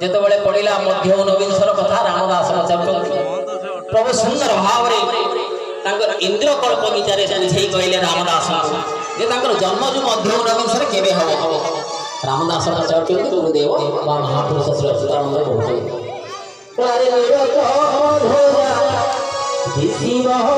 जेतबले पड़िला मध्य नवीनसर कथा रामदास पचारुछंती प्रभु सुंदर भाव रे तांकर इंद्रकल्प विचारे बुझेई कहले रामदास जे तांकर जन्म जो मध्य नवीनसर केबे हबो रामदास पचारुछंती गुरुदेव बा महापुरुष श्री अच्युतानंद कहते अरे मेरा तो धोजा दिसी बह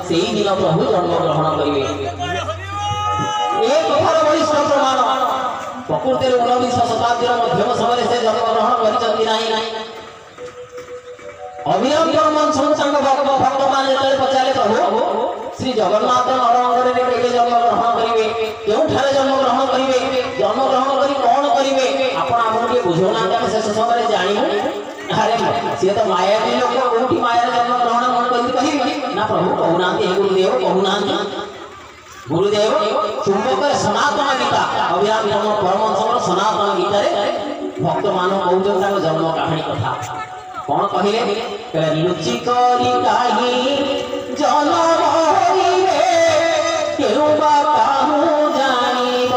प्रभु प्रभु जन्म ग्रहण करेंगे प्रकृति 19 शताब्दी मध्यम समय से जन्म ग्रहण कर अभिराम भक्त मान पचारे प्रभु श्री जगन्नाथ नरअंगरे केबे जन्म ग्रहण करेंगे क्यों जन्म ग्रहण करेंगे जन्म ग्रहण करी कौन करेंगे आपण आमके बुझौना हम शेष समय जानी अरे सी तो माया लोक कोठी माया जन्म ग्रहण मन कही ना प्रभु कहूना गुरुदेव कहूना गुरुदेव चुंबक सनातन गीता अभिराम परमहंस सनातन गीता भक्त मान कहते जन्म कहानी कथा कौन कहले लुचि करी काही जन्म केउ बा काहू जानिब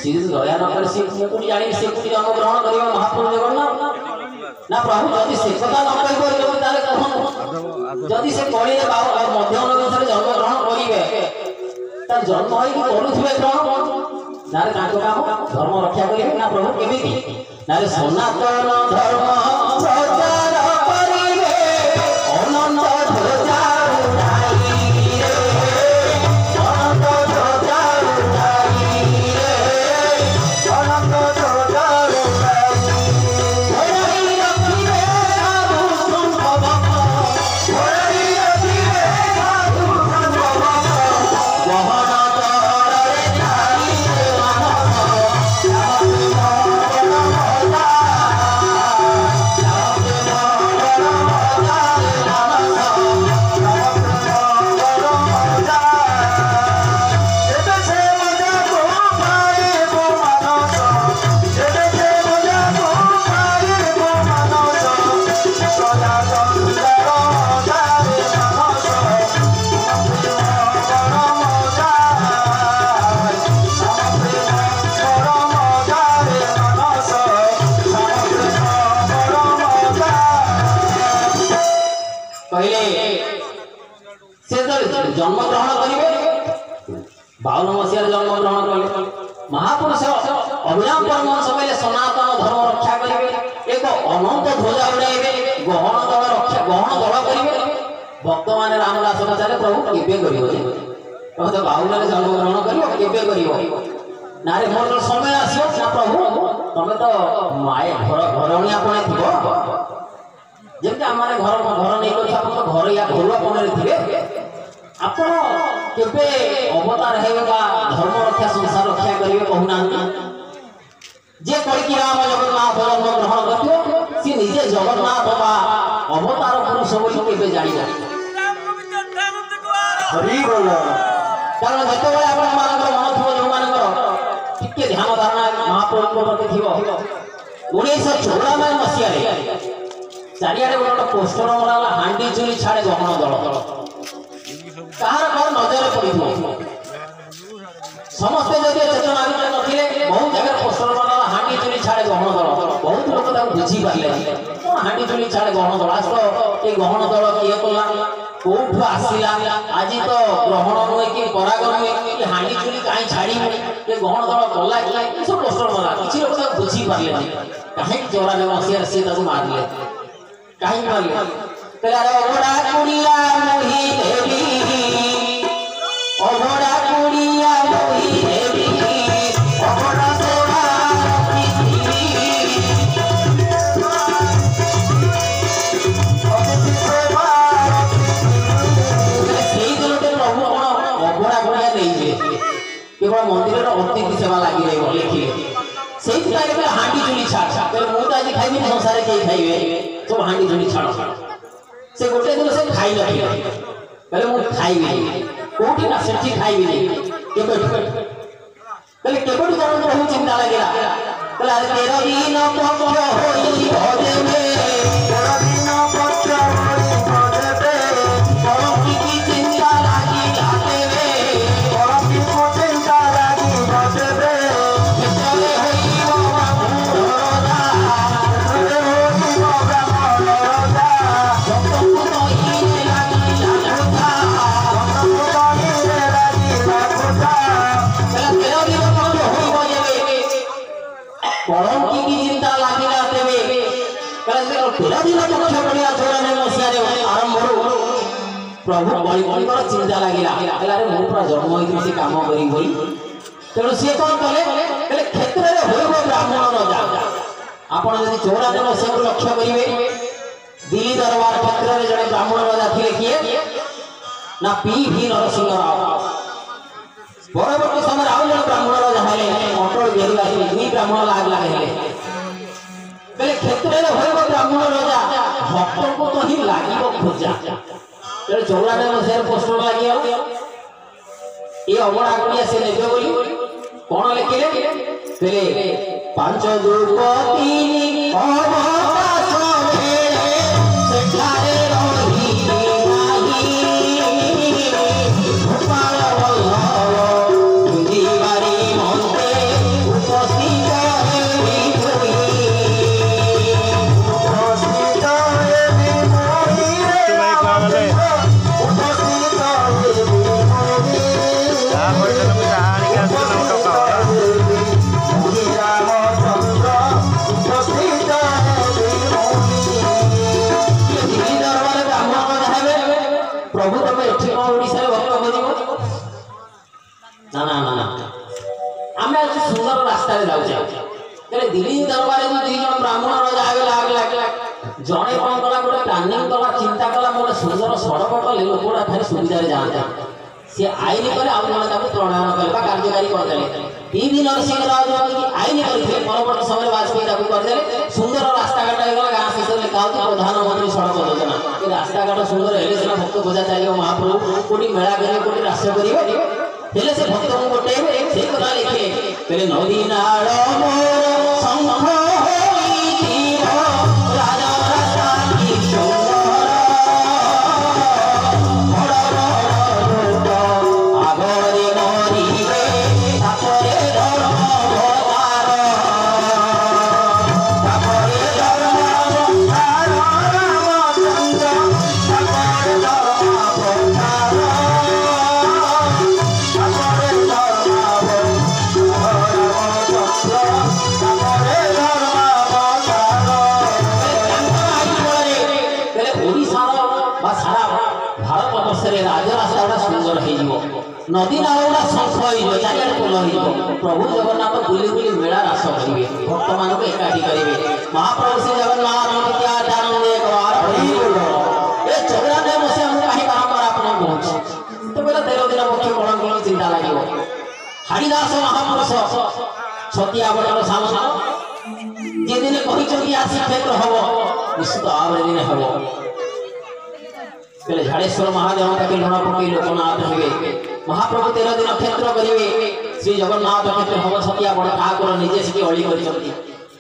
सीरीज दया न कर से कोठी जानी से कोठी जन्म ग्रहण करियो महापुरुष जगन्नाथ ना प्रभु यदि से कथा न कहि बोल ताले कहन जदि से कलिए मध्यम नगर जन्म ग्रहण करेंगे तार जन्म होइक करुथिबे कौन नारे ताको काम धर्म रक्षा करिवे ना प्रभु केमिति नारे सनातन धर्म प्रचार करिवे अनंत ध्वजा उड़ाई रे अनंत ध्वजा उड़ाई रे अनंत ध्वजा उड़ाई रखिवे साधु संत भक्त उड़ाई रखिवे साधु संत भक्त गहन तोरे ठाई रे जन्म ग्रहण करेंगे 52 मसीह जन्म ग्रहण कले महापुरुष अभिराम परमहंस कहले सनातन धर्म रक्षा करेंगे एक अनंत ध्वजा उड़ाइबे गहन दल रक्षा गहन दल करेंगे भक्त माने रामदास पचारे प्रभु केबे करिवो तो 52 जन्म ग्रहण करिवो केबे करिवो नारे मोर समय आसियो ना प्रभु तमे तो माय घरणी आपने थिबो जेमते हमारे घर नहीं कर आप तो घर या घरुआ कोने थिबे आपण केबे अवतार हेबा धर्म रक्षा संसार रक्षा करिवे कहूना जे कहि कि राम जगन्नाथ जन्म ग्रहण करथियो से निजे जगन्नाथ बा अवतार पुरुष बोली केबे जानिबो हरि बोल कारण जते बेले आपण मानकर मन थिबो जो मानकर टिके ध्यान धारणा महाप्रभु प्रति थिबो 1994 मसिया रे चारियाडे गोटे पोस्टर मराला हांडी चुली छाड़े गहन दल कहार घर नजर पड़ो समस्ते जदि चेतना नथिले बहुत जगह पोस्टर बना हांडी चुली छाड़े गहन दल बहुत लोक ताको बुझी पारले कौन हांडी चुली छाड़े गहन दल आज तो ए गहन दल किए कला कोठु आसिला आज तो ग्रहण नुहे कि पराग नुहे कि हांडी चुली काई छाड़ी ए गहन दल कला कि सब पोस्टर बना किछि लोक ताको बुझी पारले काहे 94 मसिया से ताको मारले काहे मारले तेरा ओड़ा कुड़िया मोही देवी ओड़ा कुड़िया मोही देवी ओड़ा सोड़ा पृथ्वी सेही दिनटे प्रभु कोन ओड़ा कुड़िया देइजे केवल मंदिर रो अतिथि सेवा लागि रहबो लिखिले सेही तारे हांडी चुली छाड़ तो मु त आज खाइबी संसार के खाइबे सब हांडी चुली छाड़ से गोटे दिन से खाई नहीं पहले मु खाइबी कोठी ना सेठी खाइबी केबे पहले केबे जरूर बहुत चिंता लागेला पहले आज 13 दिन पक्ष होई भजे में 13 दिन पक्ष होई भजे में परम की चिंता लागी जाते वे परम की चिंता लागी भजे में चले होई बाबा भूरोदा चले होई बाबा भूरोदा परम की चिंता लागिला तेबे तेरा दिन पक्ष बढ़िया छोरा ने मसिया रे आरंभ प्रभु बलिकर चिंता लागिला अरे मु पूरा जन्म होई से काम करी बोली तेणु से कौन कले कहले क्षेत्र रे होइबो ब्राह्मण राजा आपण यदि 94 मसिया को लक्ष्य करिवे दिल्ली दरबार क्षेत्र रे जने ब्राह्मण राजा थिले किए ना पी.भी. नरसिंह राव परवर्ती समय आउ जन ब्राह्मण राजा हेले अटल बिहारी वाजपेयी दुई ब्राह्मण लाग हेले बेले क्षेत्र रे होइबो ब्राह्मण राजा भक्त को तो ही लागिबो खोजा बेले 94 मसिया पोस्टर लागियो ए अमड़ा गुड़िया से नेबे बोली कोन लिखिले बेले 5 2 3 अवकाश मेरे सेठारे रही नाही भोपाल वल्लभ जीवारी मन्ते उपस्थित हेबी होई उपस्थित हेबी होई ना ना ना ना आम आज सुंदर रास्ता जाऊे दिल्ली दरबार में दी जन ब्राह्मण जाए जड़े कौन कला गोटे प्लानिंग कला चिंता कला गोटे सुंदर सड़क कले लोकटा भारी सुविधा जाता सी आईन कले आउ जन प्रणयन कले कार्यकारी करदे पीवी नरसिंह राव जो आईन करते परवर्त समय वाजपेयी करदे सुंदर रास्ता घाट हो गाँ शेष में लिखा होती प्रधानमंत्री सड़क योजना ये रास्ता घाट सुंदर है सीना भक्त पूजा चलो महाप्रभु कोटी मेला करेंगे कोटी राष्ट्र करेंगे हेले से भक्त को गोटे से कथा लिखे पहले नदी नाल मोर शंख होइथिब राजा रास्ता की सुंदर बड़ बड़ लोक आगरे मरिबे तापरे धर्म अवतार तापरे धर्म अवतार रामचंद्र तापरे धर्म अवतार सुंदर नदी नाला शंख हो चारिआड पोल हो प्रभु जगन्नाथ बुली बुली मेला रास करेंगे भक्त मान एकाठी करेंगे महाप्रभु श्री जगन्नाथ चौरानबे मसीहा कहीं बारंबार आप पहुंचे तो पहले 13 दिन मुख्य कौन कौन चिंता लगे हरिदास महापुरुष छतिया बटर सामना जे दिन कही आसी क्षेत्र हम निश्चित भाव दिन हम पहले झाड़ेश्वर महादेव का लुण पकई लोकनाथ हे महाप्रभु 13 दिन क्षेत्र करेंगे श्री जगन्नाथ क्षेत्र हम छतिया बड़ ठाकुर निजे से अड़ी कर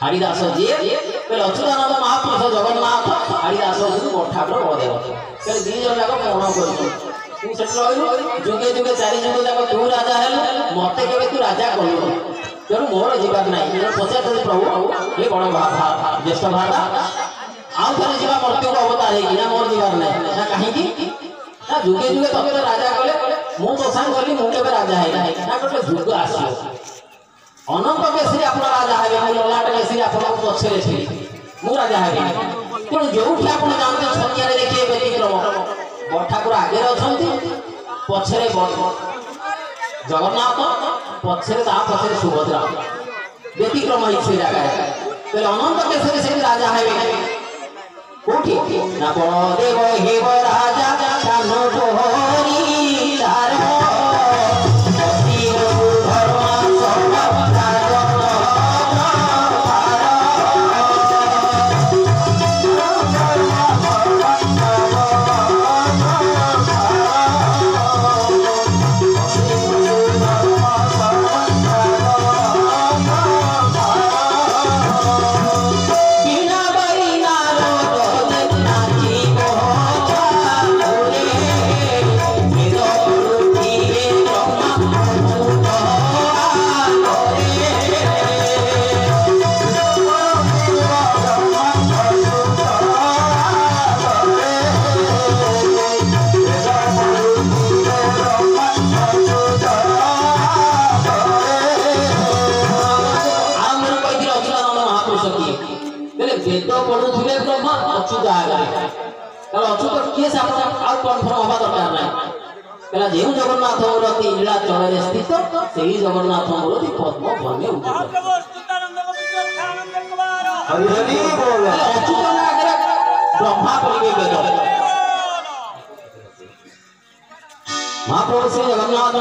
हरिदास जी पहले अच्युतानंद महापुरुष जगन्नाथ हरिदास ठाकुर बलदेव पहले दी जन जाक कौन कर जुगे जुगे 4 जुग जाक तू राजा है मत के तू राजा कलु तेणु मोर जीवार ना पचार प्रभु ये कौन ज्येष्ठ भाता आउ थे जी मृत्यु को अवतार है मोर जीवार ना ना कहीं ना जुगे जुगे तक राजा कले मु दशांग कली मुझे राजा है ना गोटे जुग आस अनंत केसरी आप राजा है ललाट केसरी आप पछे थी मु राजा है तेणु जो आप जानते छतिया देखिए व्यतिक्रम ठाकुर आगे अच्छा पछरे जगन्नाथ पछरे पछरे सुभद्रा व्यतिक्रम से जगह पहले अनंत केसरी से राजा है कोठी ना बलदेव हेब राजा कानो तोहरी तार जो जगन्नाथ मूर्ति नीलाचल स्थित से जगन्नाथ मूर्ति पद्म बने ब्रह्मा बोलिए वेद महाप्रभु श्री जगन्नाथ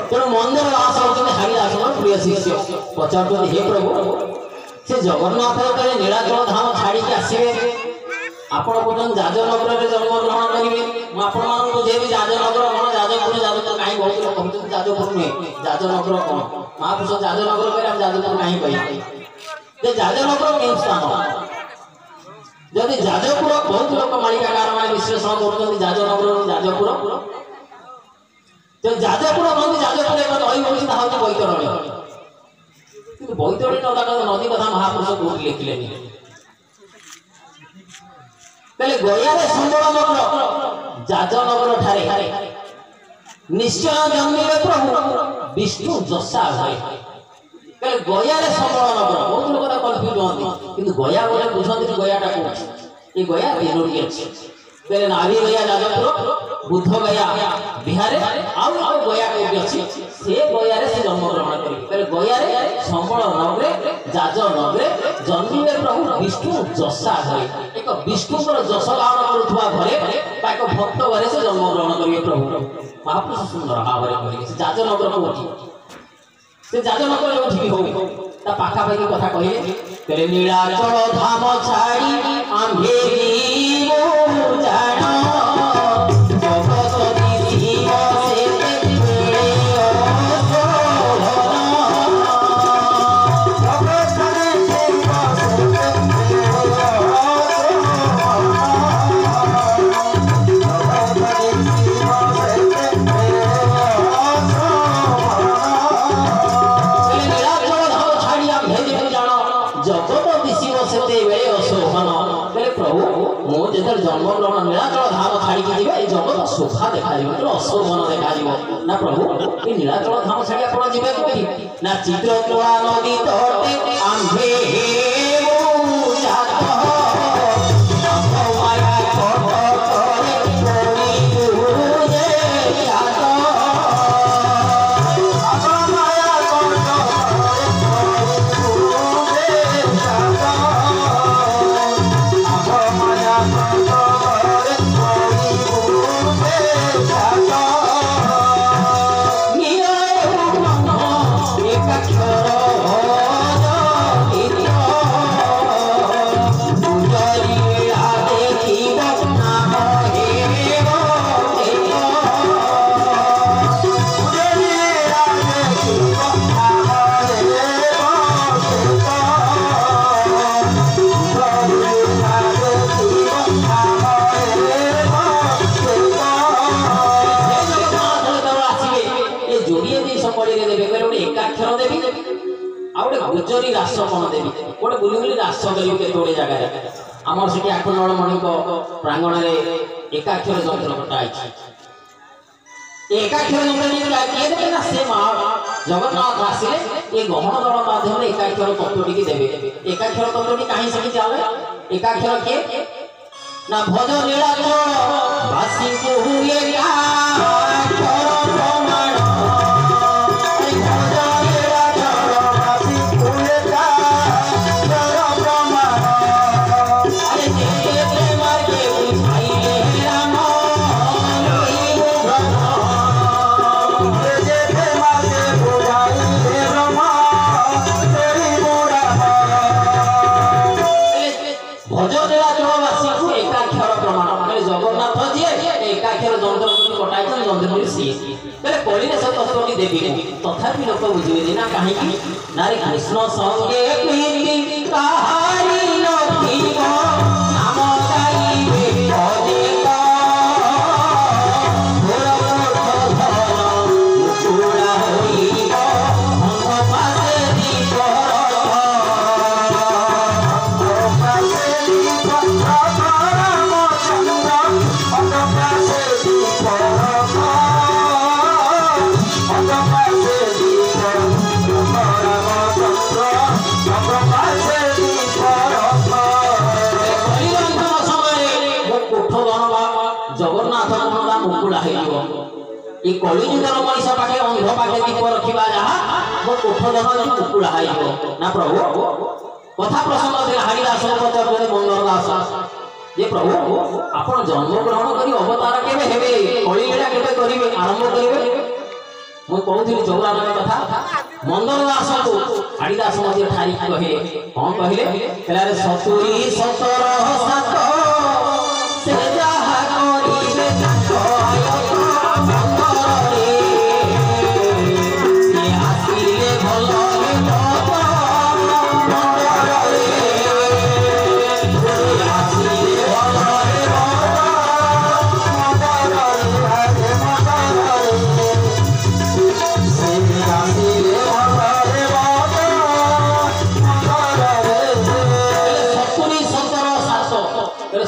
तेणु मंदिर दास होते हरिदास प्रिय शिष्य पचार हे प्रभु से जगन्नाथ नीलाचल धाम छाड़ी आसवे आपण कौन जाजनगर में जन्म ग्रहण करेंगे मुझे बुझेबी जाजनगर कौन जाजपुर जाजपुर कहीं बहुत लोग कहते जाजपुर नुहे जाजनगर कौन महापुरुष जाजनगर कहे जाजपुर कहीं कही जाजनगर केउं स्थान जदि जाजपुर बहुत लोक मालिकाकार मैंने विश्लेषण कर जाजनगर जाजपुर तो जाजपुर कहते जाजपुर एक नई बोली बैतरणी कि बैतरणी नदी कथा महापुरुष बहुत लिखिले पहले गया संबल नगर जाजनगर ठारे निश्चय जन्मे प्रभु विष्णु जसा भाई पहले गया संबल नगर बहुत लोग कन्फ्यूज होती कि गया बोले बुझती गयाटा कौन ये गया 3 अच्छे तेरे नारी गया जाजपुर बुद्ध गया बिहार आउ गया कोई अच्छी से गया से जन्म ग्रहण करी गया संबल नगरे जाज नगरे जन्मिले प्रभु विष्णु जसा घरे एक विष्णुकर जस गान करुवा घरे एक भक्त घरे से जन्म ग्रहण करेंगे प्रभु महापुरुष सुंदर भाव में जाज नगर को से जाज नगर जो हो ता पाखापाखि कथा कहे तेरे नीलाचल धाम छाड़ी आंधे जाना जगत दिशिव जन्म ग्रहण नीलाचल धाम छाड़ी जगत शोभा देखा अशोभन देखा ना प्रभु ये नीलाचल धाम छाड़ी आप जीवे कौटी ना चित्रकला नदी तटे आंधे गुजरी रास कौन देवी गोटे बुली बुली रास करी केतोड़े जगह आमर से आखंड मणि प्रांगण में एकाक्षर जंत्र कटाई एकाक्षर जंत्र ना से जगन्नाथ आसिले ये गहन दल माध्यम एकाक्षर तत्वटी की देवे एकाक्षर तत्वटी कहीं से चले एकाक्षर किए ना भज नीलाचल वासी को हुए देवी तथापि लोक बुझे ना कहीं नारी कृष्ण संगे ये कलिजुगर मनीष पाखे अंध पाखे दीप रखा जहाँ मो कोठधन कुकुड़ा ना प्रभु कथा प्रसंग हरिदास पचार मंगल दास ये प्रभु आप जन्म ग्रहण कर अवतार केवे हेबे कलिलीला केवे करिवे आरंभ करिवे मु कहूଥିଲି चौरानवे कथा मंगल दास को हरिदास मध्य ठारी कहे कौन कहले कहले 70 17 7 से जहा करिवे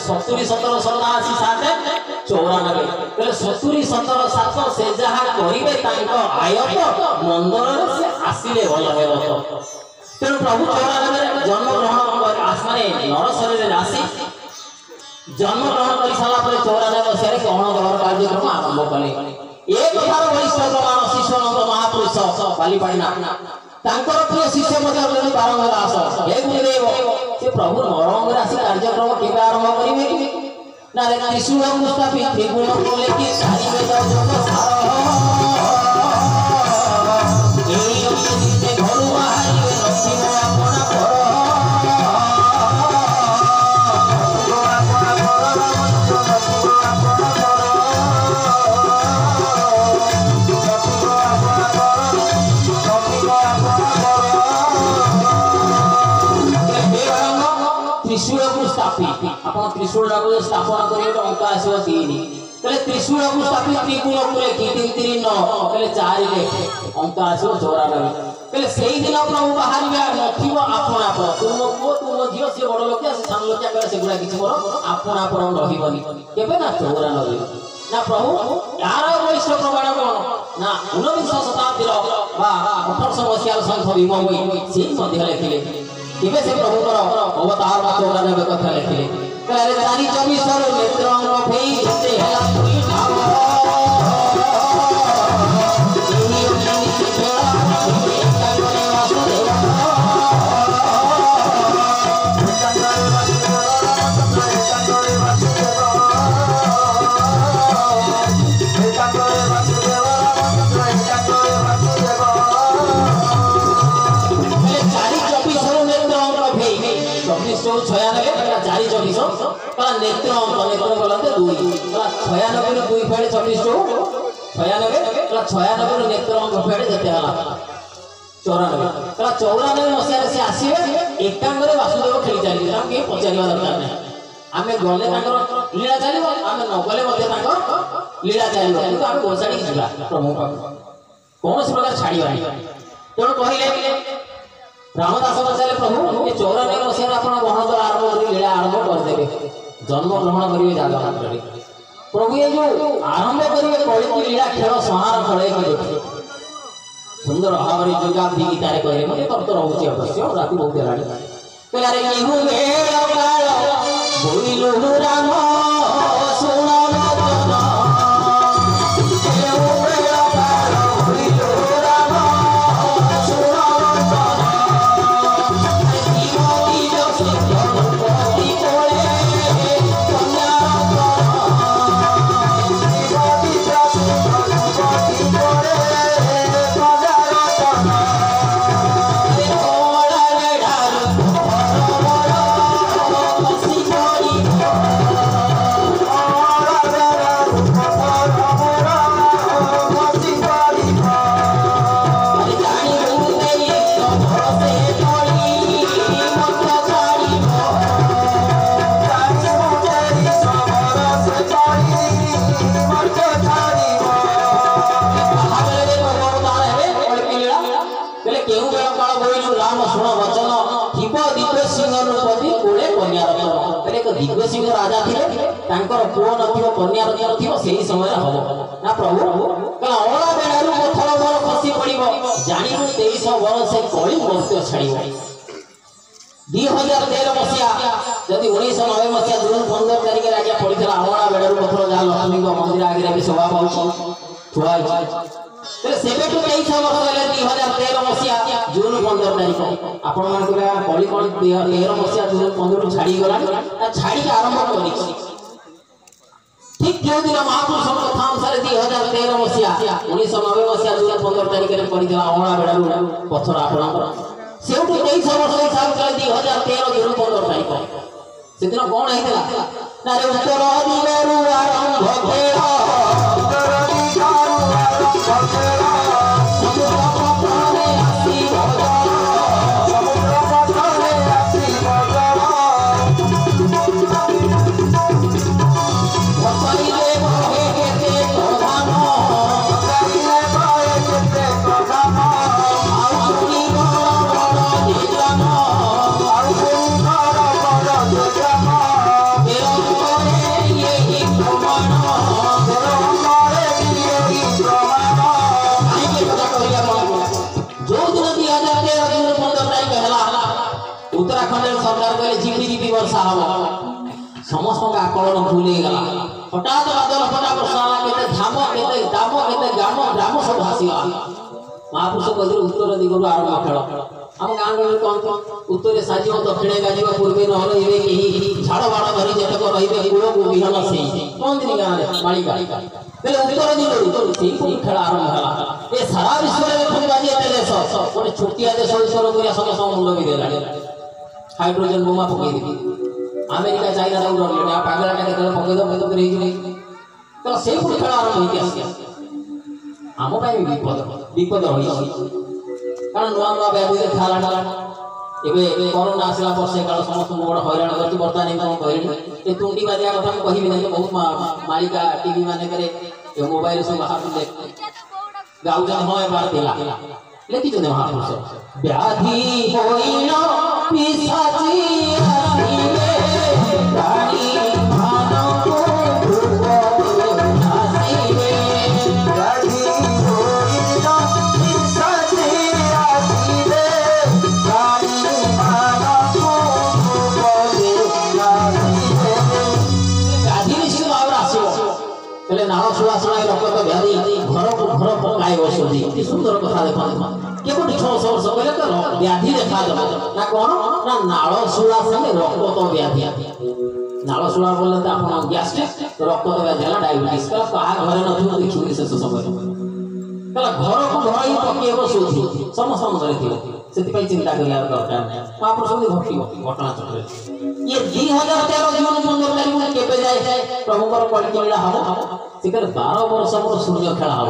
सतुरी 17 87 7 94 सतुरी 17 7 से जहाँ करिवे आयत मंदर से आसिले भल हेब तेणु प्रभु 94 जन्म ग्रहण माने नर शरीर आसी जन्मग्रहण कर सारा 94 मसीह गहन कार्यक्रम आरंभ कले। एक कथार वरिष्ठ प्रमाण शिष्यानंद महापुरुष बालीपाटना प्रिय शिष्य बारंग दास हे गुरुदेव से प्रभु नरंग आसी कार्यक्रम के आरंभ करेंगे ना त्रिशूल स्थापित त्रिगुण को लेकिन सारी वेद जग सार त्रिशूल स्थापना करेंगे अंक आसो 3 कले त्रिशूल को स्थापित त्रिगुण को लेखि 3 3 9 कले 4 ले अंक आसो 94 कले सेही दिन प्रभु बाहरिया नथिव आपना पर तुम को तुम जियो से बड़ लोक से साम लोक करे सेगुला किछि मोर आपना पर रहिबनी केबे ना 94 ना प्रभु यार वैष्णव प्रमाण कोन ना 19 शताब्दी रो बा 1800 मसिया संत भीममोई से मध्ये लेखिले केबे से प्रभु कर अवतार बा 94 कथा लेखिले करे चारी 24 नेत्रंग फेई जते हला तुई भाव नेत्र नेत्र बोलते 2 96 2 फेड़ 26 96 96 नेत्र फेड़ जते हला 94 मसिया से आसीबे एकांगरे वासुदेव खेली चली हम के पचारिवा दरकार नै आमे गले तांकर लीला चलिबो आमे न गले मध्ये तांकर लीला चलिबो किंतु आमे गोसाडी जिबा प्रभु पाक कोन से प्रकार छाड़ीबानी तेणु कहिले रामदास बचाले प्रभु ये 94 मसिया आपण गहन द्वार आरंभ करी लीला आरंभ कर देबे जन्म ग्रहण करिवे जागा मात्र प्रभु ये जो आरंभ करिवे कलिकी लीला खेल संहार फळे के सुंदर भावरे जोगा भी गीतारे कहले मते तर्क रहउची अवश्य राति बहुत हेलाडी कहले रे केहु वेळ काळ बोइलु राम सुना दिग्गसिंह राजा थिले तांकर पुओ नथिबो कन्या रत्न नथिबो सेही समय हबो ना प्रभु कला ओला बेलारु पथर मोर खसी पड़िबो जानिबो 23 वर्ष से कଳି मृत्यु छाड़िबो 2013 मसिया जदि 1990 मसिया जून 15 तारिख राजा पड़ितला ओला बेलारु पथर जा लक्ष्मी को मंदिर आगे भी शोभा पाउछ थुआ ते सेबेटु 23 वर्ष ले 2013 मसिया जून 15 तारिख आपण मान को कଳି 13 मसिया जून 15 छाड़ी गला छाड़ी आरंभ करी ठीक जो दिन महापुरुष कथा अनुसार 2013 मसिया 1990 मसिया जून 15 तारिख रे पड़ितला ओला बेलारु पथर आपण सेउटु 23 वर्ष हिसाब चले 2013 जून 15 तारिख से दिन कोन हेतला ना रे उत्तर दिनेरु आरंभ खेला उत्तर दिनारु आरंभ खेला समुद्र पथरे आसी समुद्र पथरे आसी वसइले बहे केते प्रधान वसइले बहे केते प्रधान आउनी बड़ दिजान आउनी बड़ दिजान तेरो करे यही प्रमाण तेरो करे यही प्रमाण आई के कथा करिया जो दिन 2013 जून 15 तारिख हला उत्तराखंड सरकार कहले झिपी झिपी वर्षा हबो समस्त आकलन भूल गला हठात बादल फटा वर्षा केते धाम केते दाम केते ग्राम सब भासीगला महापुरुष कहते उत्तर दिगरु आरंभ खेल आम गाँ गहली कहते उत्तरे साजिब दक्षिणे गाजिब पूर्वे न रही कहीं झाड़ बाड़ धरी जेतक रे कूल को विहन से कहते गाँव में मालिका उत्तर दिगरु से खेल आरंभ है ये सारा विश्व में देखा देश गोटे छोटिया देश ईश्वर कर समस्त मुंड भी देला हाइड्रोजन बोमा पकई अमेरिका चाइना पागला के पकईद तो से खेल आरंभ हो आम विपद कारण नुआ नुआ व्याधि देखा एवं कोरोना आसला वर्षे काल समस्त बड़ हईराण कर बर्तमान कौन कहली ये तुंडी बाजिया कथा मुझे कहबी नहीं बहुत मालिका टीवी मान मोबाइल सब बाहर गाँव हाँ बार दिला लिखी महापुरुष व्याधि नाल सुवासना रक्त व्याधि घर को घर पकाए बसती सुंदर कथा देखा केवटी 600 वर्ष पहले तो व्याधि देखा ना कौन ना नाल सुवासना रक्त व्याधि नाल सुवा बोलते आप गैस्ट्रिक रक्त व्याधि है डायबिटीज कहा घर न देखिए शेष समय घर को घर ही पकड़ बसुथी समस्त घरे से चिंता कर दरकार महापुरुष घटी घटना चक्र ये 2013 जून 15 तारीख केबे जाए प्रभुकर परिचर्या हम से 12 वर्ष मोर सूर्य खेला हम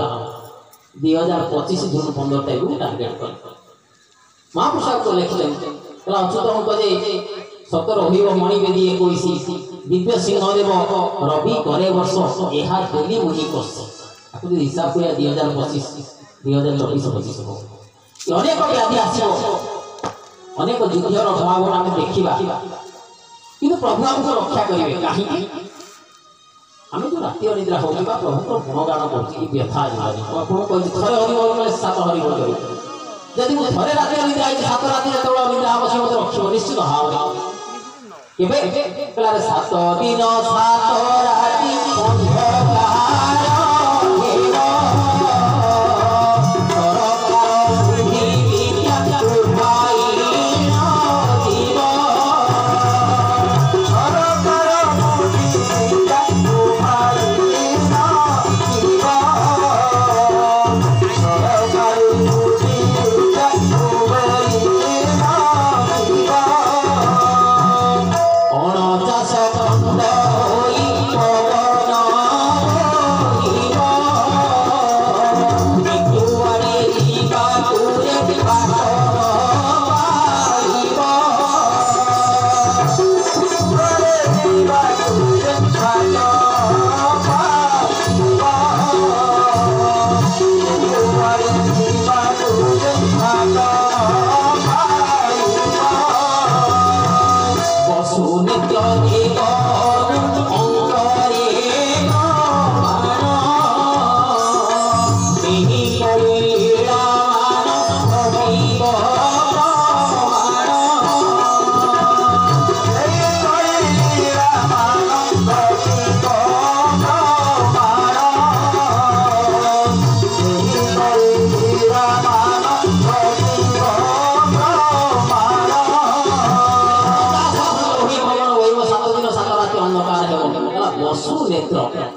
2025 जून 15 तारीख टार्गेट कर महापुरुष को लिखले अच्युत हम कहे सतर रही मणिवेदी 21 दिव्य सिंहदेव रवि करे वर्ष यह डेली मुनि वर्ष आपको हिसाब कर 2025 2024 हो अनेक व्याधि आसो अनेक युद्धर भावना आम देखा कि प्रभु आमको रक्षा करेंगे कहीं आम जो राति अनिद्रा हो प्रभु गुणगान कर व्यथा थे हरिबोल 7 हरिबोल जदि मुझे थे राति अनिद्रा 7 राति जो अनिद्रा हम से मत रख निश्चित भाव केबे 7 दिन 7 राति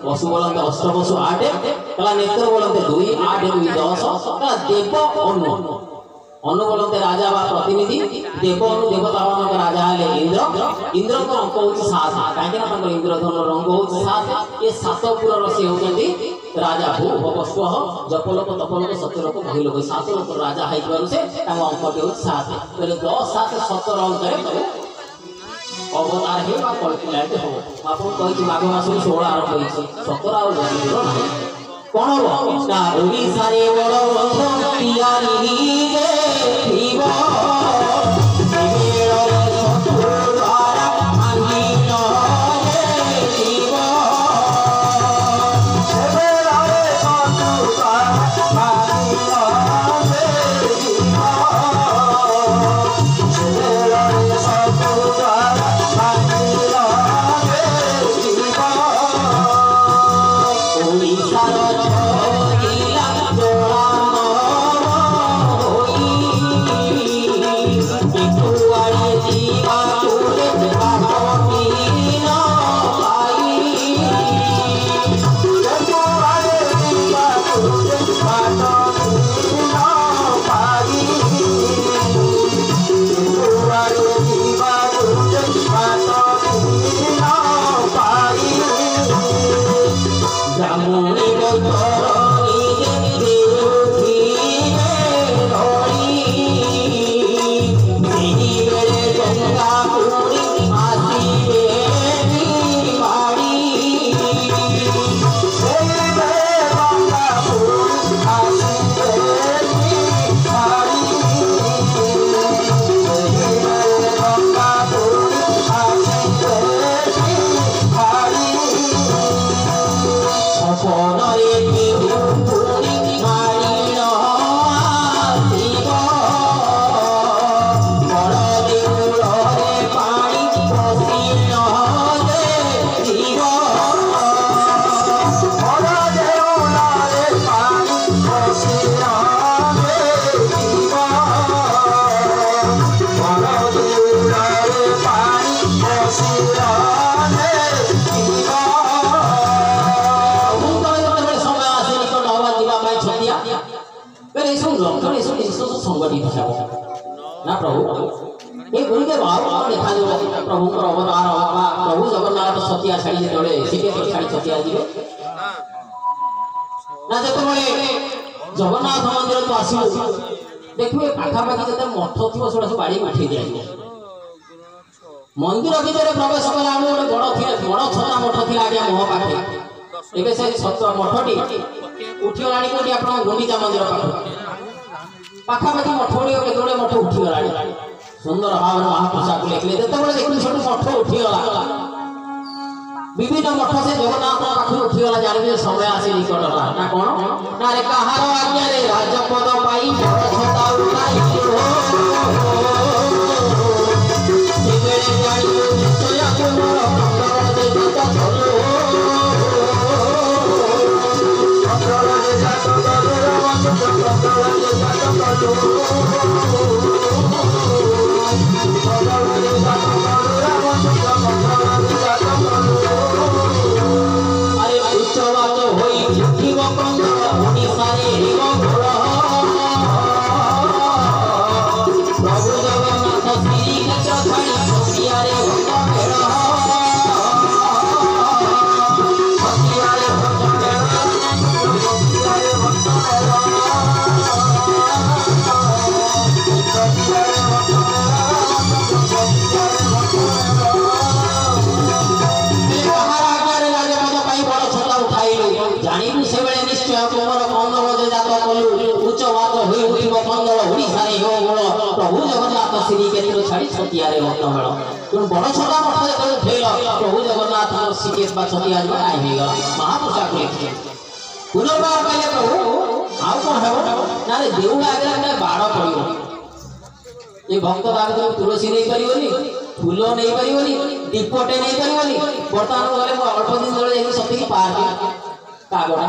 वसु बोलते अष्टवसु 8 कला नेत्र बोलते 2 8 2 10 कला देव अनु अनु बोलते राजा बा प्रतिनिधि देव अनु देवता मान राजा है इंद्र इंद्र को अंक हो 7 कहीं इंद्रधन रंग हो 7 ये 7 पुर से होती राजा भू भवस्व जपलोक तपलोक सत्यलोक महिलोक 7 लोक राजा है से अंक हो 7 पहले 10 7 17 अंक अवतार हे कल्पिलाट हो आप माघ मास 16 आरंभ हो 17 आउ कौन हम ना ओडिशा रे बड़ बंध पियारी रे ना प्रभु ये गुरुदेव भाव देखा प्रभु अवतार प्रभु जगन्नाथ सतिया छाड़ी जो श्रीक्षेत्र छाड़ी सतिया जी ना जो जगन्नाथ मंदिर तो आसो देखिए पाखापाखि जो मठ थी सब बाड़ी उठे दिया मंदिर भितर प्रवेश कला गोटे बड़ छता मठ थी आगे मुह पाखे एवं से मठटी उठीगला कौटी आप गुंडीचा मंदिर पाखापाखि मठ गुड़ केतोड़े मठ उठीगला सुंदर भाव महापुरुषा को लिखले जो देखिए सब मठ उठीगला विभिन्न मठ से जगन्नाथ पाखु उठीगला जानवे समय आसी निकटला ना कौन ना रे कहार आज्ञा रे राजपद पाई छता उठाई प्रभु जगन्नाथ श्रीक्षेत्र छाड़ी छतिया बड़ छटा मठ उठेल प्रभु जगन्नाथ श्रीक्षेत्र छतिया महापुरुषा को लिखिए पुनर्बार कहले प्रभु आउ कौन हम ना देउल आगे बाड़ पड़ो ये भक्त दाग तुलसी नहीं पारि फूल नहीं पारि दीपटे नहीं पारि बर्तमान गले अल्प दिन तले सती पार्क कागड़ा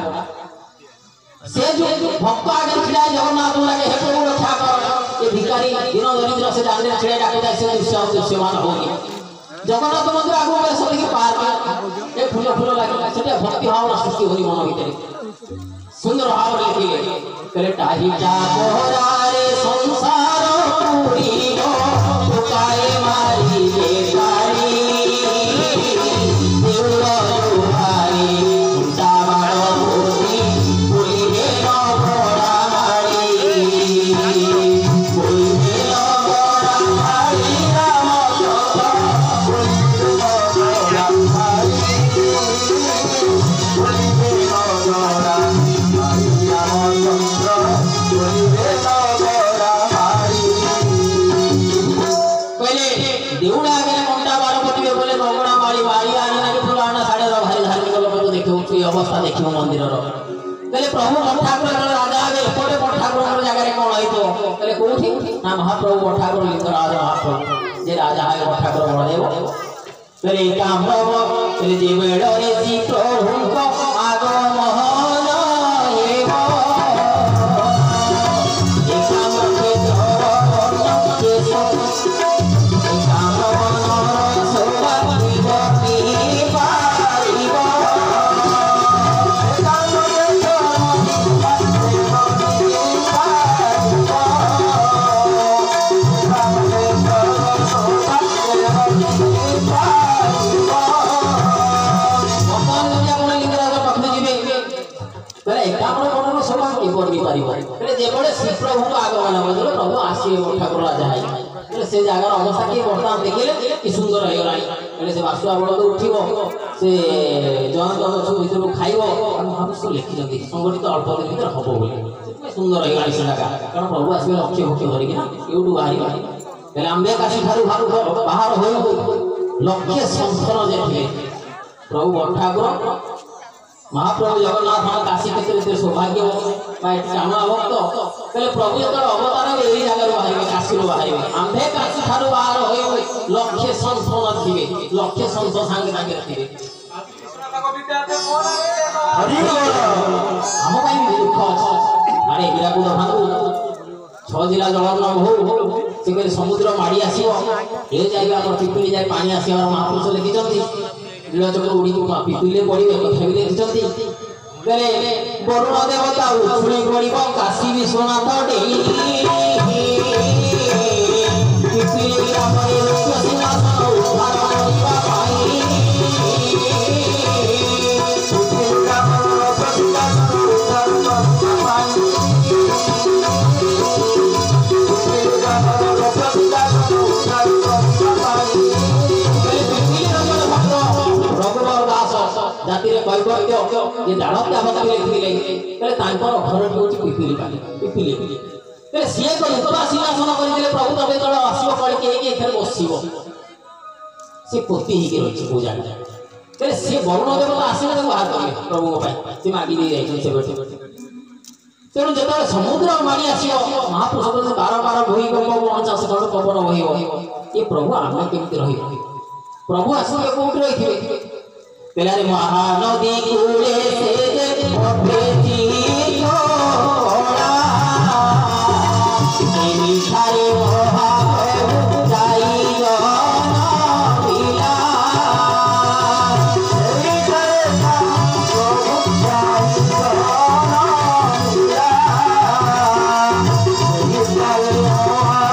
से जो भक्त आगे छिड़ा जगन्नाथ लगे हे प्रभु रक्षा कर ये भिखारी दिन दरिद्र से दांडे छिड़ा डाके से दृश्यमान होगी जगन्नाथ मंदिर आगु गले सती पार्क ए फूल फूल लगे सेटा भक्ति भावना सृष्टि होनी मन भीतर सुंदर भाव लिखिले करे टाही जा तोहरा रे संसार पूरी गो काए मारी बेकारी देउल दुहारी उल्टा बाड़ मोती बोली रे न बड़ा मारी बोली रे न बड़ा मारी राम चंद्र बोली रे न बड़ा मारी बोली रे न बड़ा देउड़ा आगे कंटा बार पटिबे बोले नगड़ा मारी मारी आनी ना पुराना साडे भारी धार्मिक लोक देखियो ए अवस्था देखियो मंदिर रो कहले प्रभु ठाकुर राजा आगे एपटे ठाकुर जगह कोन आइतो कहले कोठी ना महाप्रभु ठाकुर लिंगराज महाप्रभु जे राजा आगे ठाकुर बलदेव कहले काम कहले जे बेड़ रे जी प्रभु को आगमन हेबो ए काम के धर के प्रभु आगमन मतलब प्रभु आसी ठाकुर राजा है से जगार अवस्था कि बर्तमान देखिले कि सुंदर हो गला से बासुआ बलद उठिबो से जन गछ भितर खाइबो महापुरुष लिखि संगठित अल्प दिन भीतर हबो बोली सुंदर हो गला से जगह कारण प्रभु आसी लक्ष्य भक्ति धरिक ना एउडू बाहरी पहले आंबे काशी ठारू बाहर होई लक्ष्य संस्थान जे प्रभु ठाकुर महाप्रभु जगन्नाथ काशी क्षेत्र सौभाग्य चाणुआ भक्त कहले प्रभु जो अवतार यही जगह बाहर काशी बाहर आंबे काशी ठारू बाहर हो लक्ष्य संस्थान थे लक्ष्य संत सांगे सांगे थे आम दुख अरे हीराकुद भांगू 6 जिला जलर्णव हो से समुद्र माड़ी आसो ये जाए पिपिली जाए पानी आसवर महापुरुष लिखिं नीलचक्र उड़ी पिपिले पड़े कथा भी लिखिं वरुण देवता उछुड़ी पड़ो काशी विश्वनाथ କୈବର୍ତ୍ୟ ଯେ ଜାଣତ୍ୟା ଭକ୍ତି ଲେଖିଥିଲେ କହିଲେ ତାଙ୍କର ଘରଟି ହେଉଛି ପିପିଲି ପାଣି ପିପିଲି କହିଲେ ସିଏ ଏକ ନୂତନ ସିଂହାସନ କରିଥିଲେ ପ୍ରଭୁ ତମେ ଯେତେବେଳେ ଆସିବ କଳିକି ହେଇକି ଏଠାରେ ବସିବ ସେ ପୋତି ହେଇକି ରହିଛି ପୂଜା କହିଲେ ସିଏ ବରୁଣ ଦେବତା ଆସିଲେ ତାକୁ ବାହାର କରିବେ ପ୍ରଭୁଙ୍କ ପାଇଁ ସେ ମାଗି ଦେଇ ଯାଇଛନ୍ତି ସେ ବେଠି ତେଣୁ ଯେତେବେଳେ ସମୁଦ୍ର ମାଡ଼ି ଆସିବ ମହାପୁରୁଷ ବାର ବାର ଭୂମିକମ୍ପ 49 ଥର ପବନ ବହିବ ଏ ପ୍ରଭୁ ଆମେ କେମିତି ରହିବ प्रभु आसवे कोठ रहिथिबे पेलारे महानदी कूले से जे भेजी छोड़ा एमी छारे महाप्रभु जाई जन पिला एमी छारे महाप्रभु जाई जन पिला एमी छारे महाप्रभु जाई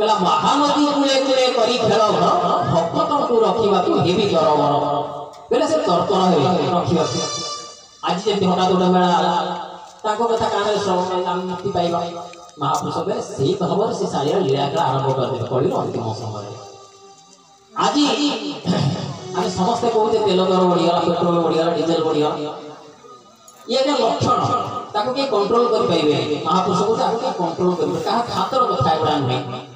जन महानदी कूले कूले करी खेल भक्त को रखा हेबी गरबर बोले से तर्तन रखा आज जमी हठात गोटे मेला कथा कान मुक्ति पाइबा महापुरुष बोले से भाव से सारे लीलाखेला आरंभ करदे कलिर अंतिम समय आज आम समस्ते कहते तेल दर बढ़ीगला पेट्रोल बढ़ीगला डीजेल बढ़ीगला ये लक्षण ताको के कंट्रोल कर पाइबे महापुरुष को कंट्रोल कर खातर कथा एगुड़ा नुहे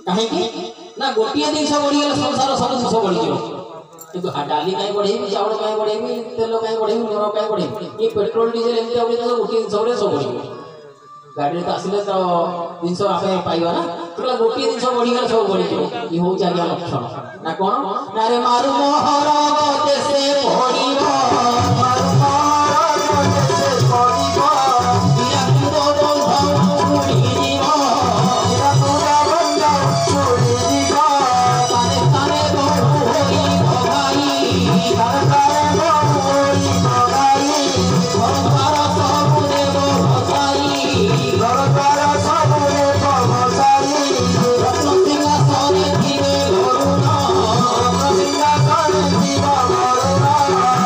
कहीं ना गोटे जिन बढ़ीगले संसार सब जिन बढ़ी किंतु डाली कहीं बढ़ेबी चाउल कहीं बढ़ेबी तेल कहीं बढ़ेबी लुण कहीं बढ़ेबी ये पेट्रोल डीजेल एमती गोटे जिन सब बढ़ गाड़ी तो आसिले तो जिन आम पाइबा ना गोटे जिन बढ़ीगले सब बढ़ी ये हूँ आज्ञा लक्षण ना कौन ना रे मारु मोहर देशे पड़िबो Bye.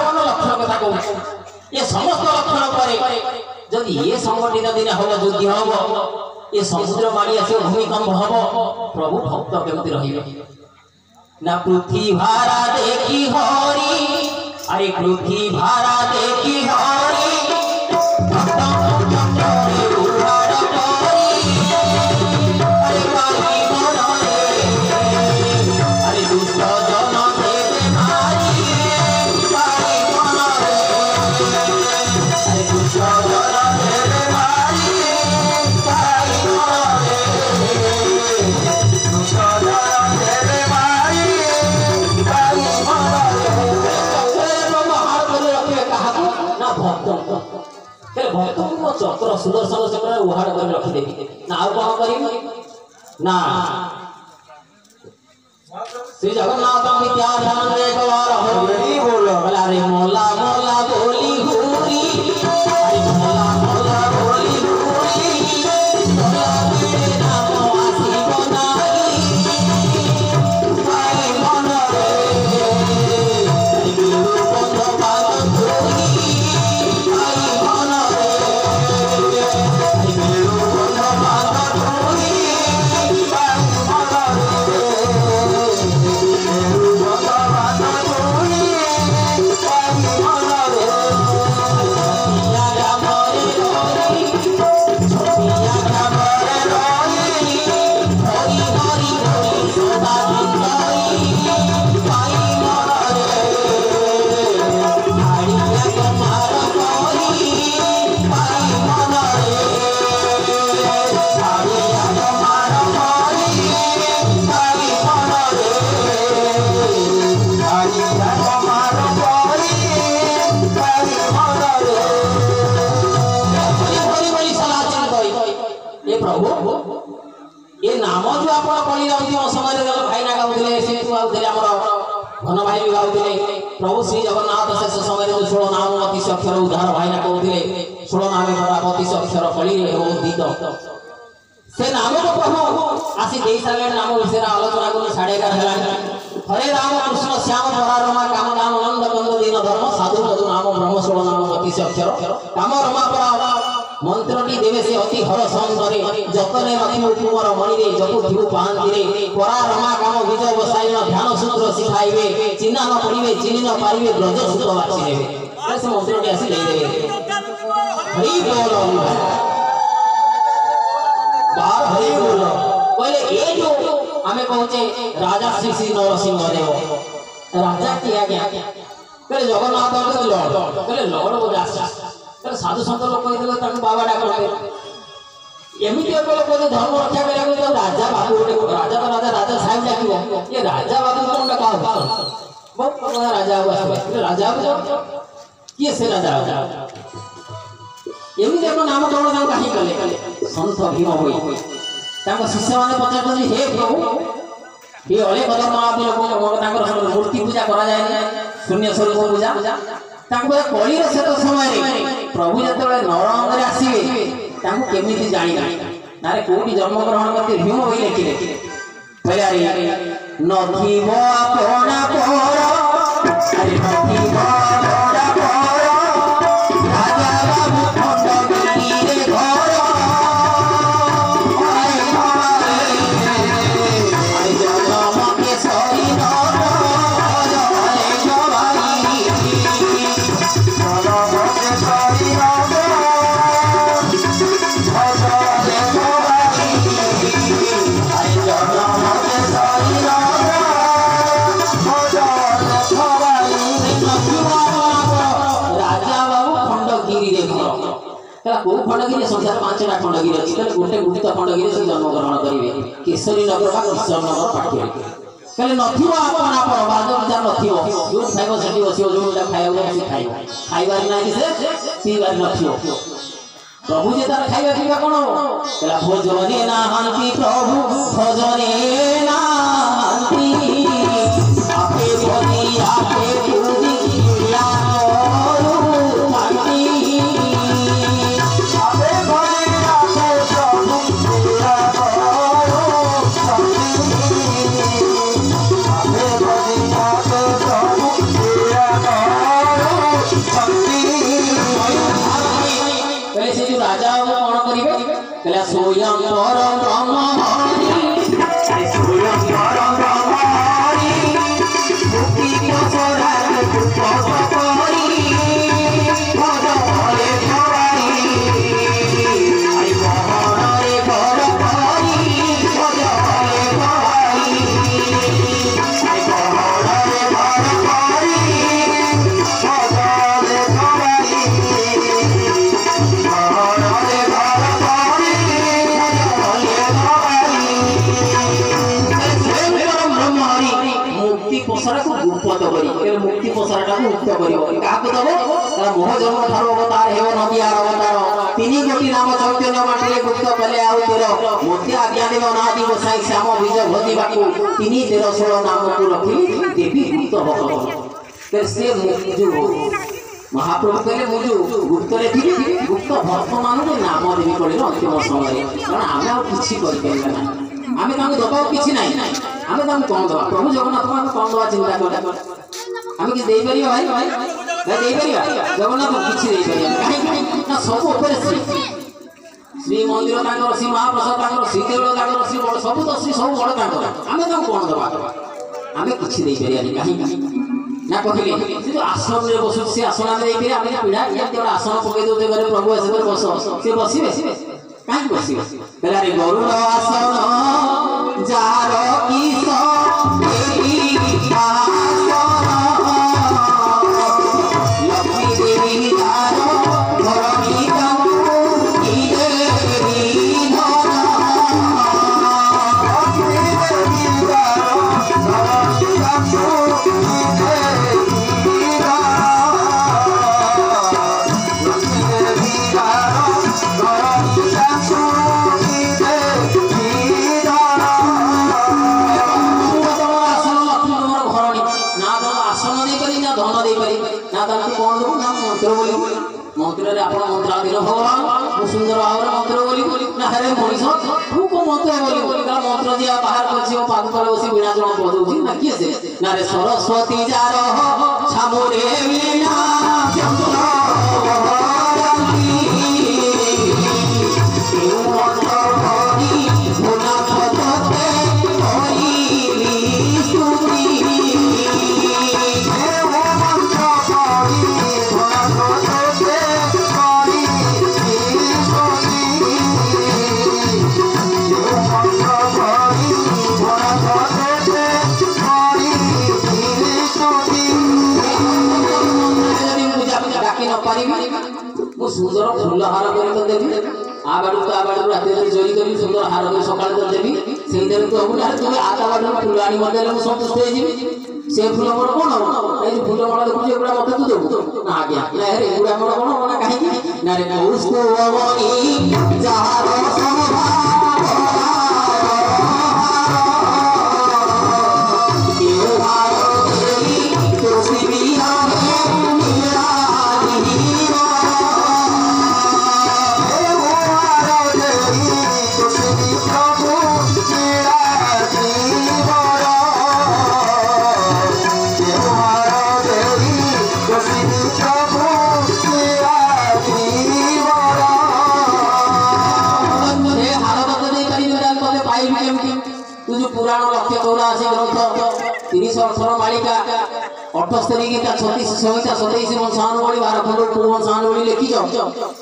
कौन लक्षण कथा कहूँ ये समस्त लक्षण पर जदि ये संगठित दिन हम युद्ध हम ये समुद्र माड़ी आस भूमिकंप हम प्रभु भक्त केमती रहिबे ना पृथ्वी भारा देखी हरि अरे पृथ्वी भारा देखी हरि चक्र सुदर्शन चक्र उहाड़ कर रखिदेवी ना आउ कौन कर ना श्री जगन्नाथ विद्या ध्यान रे गवार हो बोलो अरे मोला मोला बोली हुरी अरे मोला मोला बोली हुरी मोला तेरे नाम आसी बनाई भाई मन रे अरे गुरु बंध बाल धोई भाई मन रे ये नाम जो आप पढ़ी जाऊँ समय भाई ना गाँव घन भाई भी गाँव प्रभु श्री जगन्नाथ शेष समय जो 16 नाम 32 अक्षर उद्धार भाई ना कहते 16 नाम 32 अक्षर पढ़ी उदित से नाम को प्रभु आसी दे सारे नाम विषय आलोचना कर 11:30 हरे राम कृष्ण श्याम परारमा काम दाम आनंद कंद दीन धर्म साधु मधु नाम ब्रह्म 16 नाम 32 अक्षर काम रमा परा मंत्रटी देवे से अति हर संदरे जतने रखिबु तुमर मणि रे जतु थिबु पांति रे परा रमा काम विजय बसाई ध्यान सूत्र सिखाइबे चिन्ह न पड़िबे चिन्ह न पारिबे ब्रज सूत्र बाछि देबे ऐसे मंत्रटी आसी ले देबे हरि बोल बार हरि बोल पहले ए जो हमें पहुंचे राजा श्री श्री नरसिंह देव राजा किया गया पहले जगन्नाथ के लॉर्ड पहले लॉर्ड बोला साधु संत लोग बाबा डाक एमती एक लोग धर्म रक्षा करा राजा बाबू राजा तो राजा राजा साहेब डाक ये राजा बाबू कौन डाका बहुत राजा राजा किए से राजा एमती एक नाम कौन कहीं कले संत भीम हुई शिष्य मैंने पचार हे प्रभु ये अले कदम मूर्ति पूजा करा जाए शून्य स्वरूप पूजा कलिर से समय प्रभु जो नरंग आसवे केमी जानी ना कौटी जन्म ग्रहण करते भीम वही लिखिले खंडगिरी संसार 5टा खंडगिरी अच्छी गोटे गुप्त खंडगिरी से जन्म ग्रहण करेंगे केशरी नगर बा कृष्ण नगर पाठ्य कहे जो खाइब से बस जो खाइब से खाइबार ना कि से पीबार न प्रभु जे तार खाइबा पीबा कौन कहला भोजने नाहंती प्रभु भोजने नाहंती आपे भोजी आपे पूजी किया Oh कहला स्वयं पर ब्रह्म हरि स्वयं पर ब्रह्म हरि मुक्ति पसरार पुष्प करी भजरे भवानी आई बहरे घर करी भजरे भवानी आई बहरे घर करी भजरे भवानी बहरे घर करी भजरे भवानी मुक्ति पसरा को गुप्त करी मुक्ति पसरा को मुक्त करी क्या दब तार मोह जन्म ठार अवतार हेव नदी अवतार 3 कोटी नाम चैतन्य माटी गुप्त कले आउ तेर मोती आज्ञा देव अनादि गोसाई श्याम बीज भोजिबाकू 3 13 16 नाम को रखी देवी गुप्त भक्त से मुजु महाप्रभु कहले मुजु गुप्त रे थी गुप्त भक्त मान नाम देवी पड़े अंतिम समय कारण आमे आ किछि करि परिबा ना आमे तांको दबाव किछि नाही आमे तांको कोन दबा प्रभु जगन्नाथ मान कोन दबा चिंता कर आमे कि देई परिबा भाई देई परिबा जगन्नाथ किछि देई परिबा काहे ना सब ऊपर श्री मंदिर तांकर श्री महाप्रसाद तांकर श्री देवळ तांकर श्री बड़ सब तो श्री सब बड़ तांकर आमे तांको कोन दबा आमे किछि देई परिबा काहे ना कहले से जो आश्रम रे बसु से आसन में देई आमे पीड़ा या तेरा आसन पके दो घरे प्रभु ऐसे बस से बसिबे काहे बसिबे बेला रे गरुड़ आसन जार किस देवी आसन लक्ष्मी देवी जार धरणी कांकु की देवी धन लक्ष्मी देवी जार धरणी कांकु मंत्र रे आपण मंत्राधीन भगवान सुंदर भाव मंत्र बोली ना हरे मनीष तू को मंत्र बोली का मंत्र दिया बाहर करछि ओ पाद तले बसी बिना जण पदउछि ना किए से ना रे सरस्वती जार छामोरे वीणा चंद्र भगवानी तू मंत्र बोली भोला भगते हरि स्तुति हे ओ मंत्र बोली भोला भगते सुंदर फूल हार कर देवी आ बाड़ू तो आ बाड़ू रात चोरी कर सुंदर हार कर सकाल कर देवी से दिन तो हम तुम आता बाड़ू फूल आनी मत देले संतुष्ट हो जीवी से फूल मोर कोन ए फूल मोर देखु एगुडा मत तू देबू ना आज्ञा ना रे एगुडा मोर कोन ना काहे ना रे उसको अवनी जहार पुराण लक्ष्य 84 ग्रंथ 318 मालिका 78 गीता 36 संहिता 27 वंशानुवली 12 खंड पूर्व वंशानुवली लिखी जाओ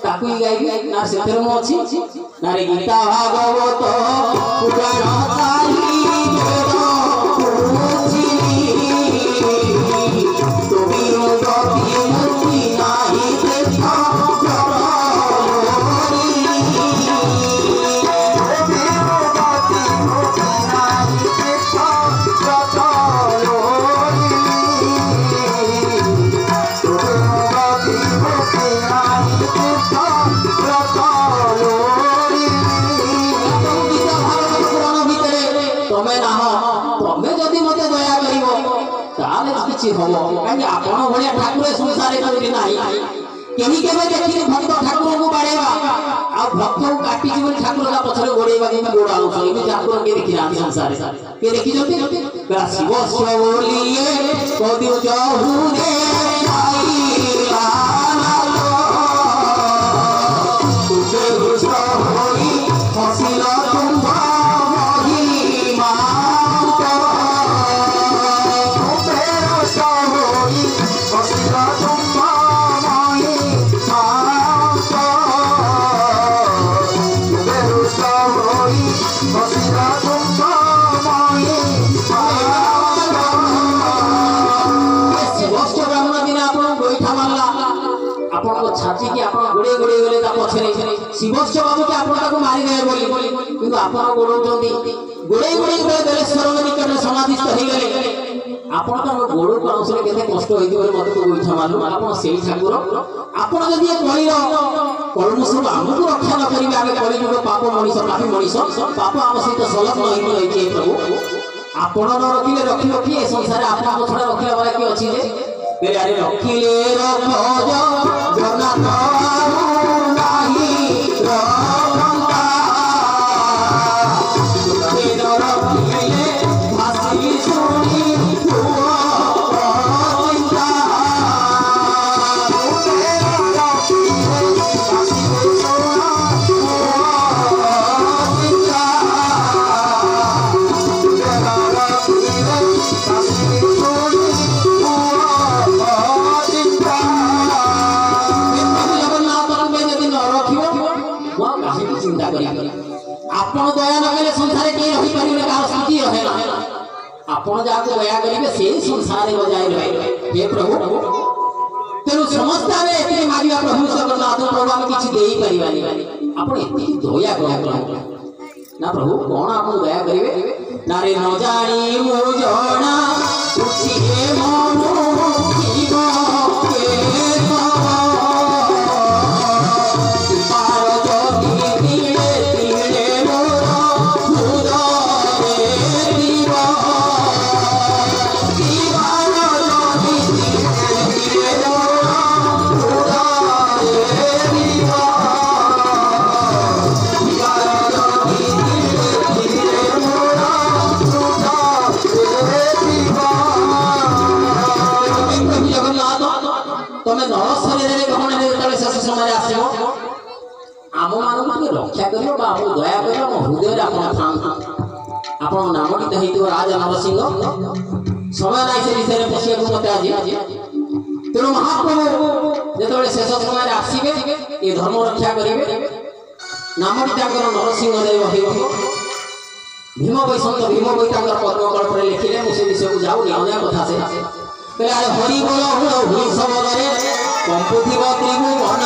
ताकू ही गाई ना से फिर मो अछि ना रे गीता भागवत पुराण सारी वेद पुछि तो बिनु गति मुक्ति नाही देखा हम कहीं आपण भलिया ठाकुर संसार कोई नाही केही केबे देखि भक्त ठाकुर को बाड़ेबा आ भक्त को काटी जीवन ठाकुर का पछरे गोड़ेबा के गोड़ा हो सही ठाकुर के देखि राम संसार के देखि जति शिव बोलिए कदियो जाहू रे आई लाला तुझे गुस्सा होई आपण को छाती की आपण गुडे गुडे गले ता पछरे शिवस्य बाबू के आपण ताको मारि गए बोली किंतु आपण गोडौचंती गुडे गुडे गले सरंग निकट समाधिस्थ हो गले आपण तो गोड़ को आउसले केते कष्ट होई दिबे मते तो गोइठा मालूम आपण सेही ठाकुर आपण जदी ए कलिर कलमुस हमको रक्षा न करिबे आगे कलि जुग पाप मनीष पापी मनीष पाप आम सहित संलग्न होई रहिछे प्रभु आपण न रखिले रखि रखि ए संसार आपण को छडा रखिला वाला के अछि जे अरे रखिले रखो जगन्नाथ नाही रखंता आपण दया नगले संसार के रही परिले का स्थिति रहे ना आपण जाको दया करिवे से संसार बजाय रहे हे प्रभु तेनु समस्त आवे एते मारिया प्रभु जगन्नाथ प्रभु हम किछि देई परिवानी आपण एते दया करा ना प्रभु कोन आपण दया करिवे नारे न जानी मो जणा उछि हे मनु जीव के रक्षा करियो बा हम दया करियो हम हृदय आपण थान आपण नामकित हेतु राजा नरसिंह समय नाही से विषय में पसिया को मते आज तेरो महाप्रभु जेतबे शेष समय आसीबे ए धर्म रक्षा करिवे नामकित कर नरसिंह देव हेतु भीम वैष्णव भीम वैतांगर पद्म कल्प रे लिखिले मु से विषय को जाऊ अन्य कथा से कहले अरे हरि बोल हुई सबरे कंपुथिव त्रिभुवन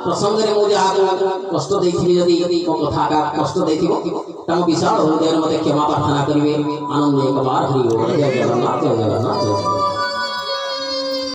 प्रसंग रे मुझे आगो कष्ट देखिबे यदि को कथा का कष्ट देखिबो तम विशाल हृदय मते क्षमा प्रार्थना करिवे आनंद एक बार हरि बोल जय जगन्नाथ जय जगन्नाथ।